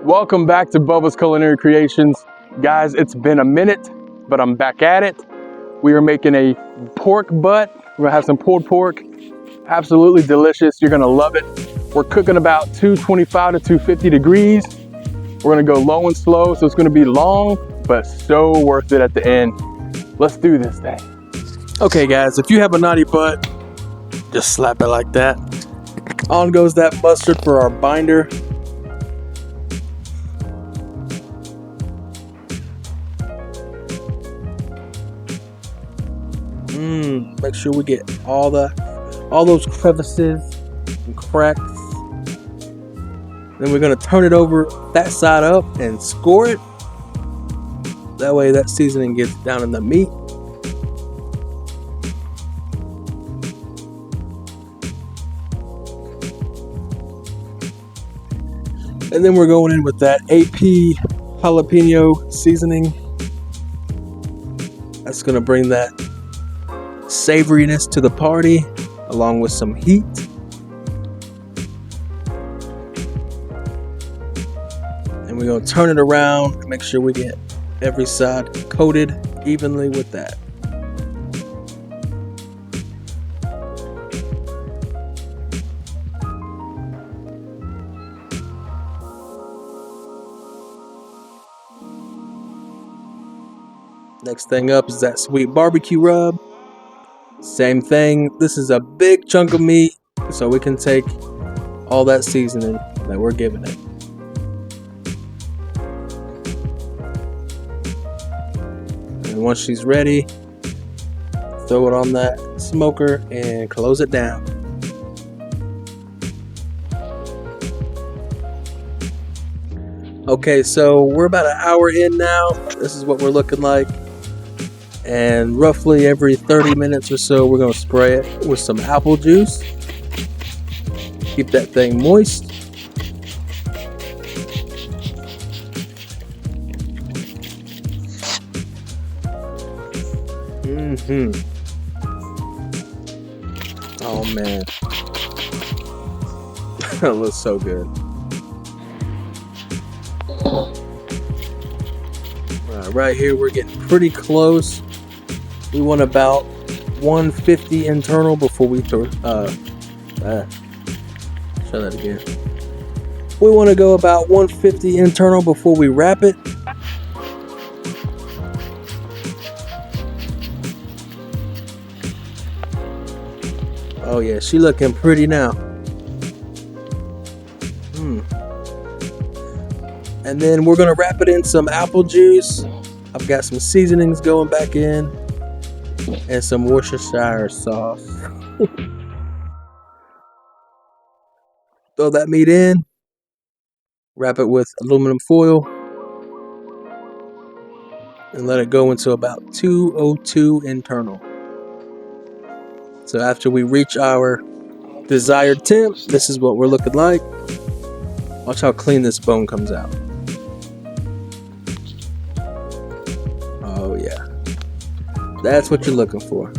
Welcome back to Bubba's Culinary Creations. Guys, it's been a minute, but I'm back at it. We are making a pork butt. We're gonna have some pulled pork. Absolutely delicious, you're gonna love it. We're cooking about 225 to 250 degrees. We're gonna go low and slow, so it's gonna be long, but so worth it at the end. Let's do this thing. Okay guys, if you have a naughty butt, just slap it like that. On goes that mustard for our binder. Make sure we get all those crevices and cracks. Then we're gonna turn it over that side up and score it. That way that seasoning gets down in the meat. And then we're going in with that AP Jalapeno seasoning. That's gonna bring that savoriness to the party, along with some heat. And we're gonna turn it around and make sure we get every side coated evenly with that. Next thing up is that sweet BBQ rub. Same thing. This is a big chunk of meat, so we can take all that seasoning that we're giving it. And once she's ready, throw it on that smoker and close it down. Okay, so we're about an hour in now. This is what we're looking like. And roughly every 30 minutes or so, we're going to spray it with some apple juice. Keep that thing moist. Oh man. That looks so good. Right here, we're getting pretty close. We want about 150 internal before we throw. Try that again. We want to go about 150 internal before we wrap it. Oh yeah, she looking pretty now. And then we're gonna wrap it in some apple juice. I've got some seasonings going back in and some Worcestershire sauce. Throw that meat in, wrap it with aluminum foil, and let it go until about 202 internal. So after we reach our desired temp, this is what we're looking like. Watch how clean this bone comes out. Oh yeah, that's what you're looking for.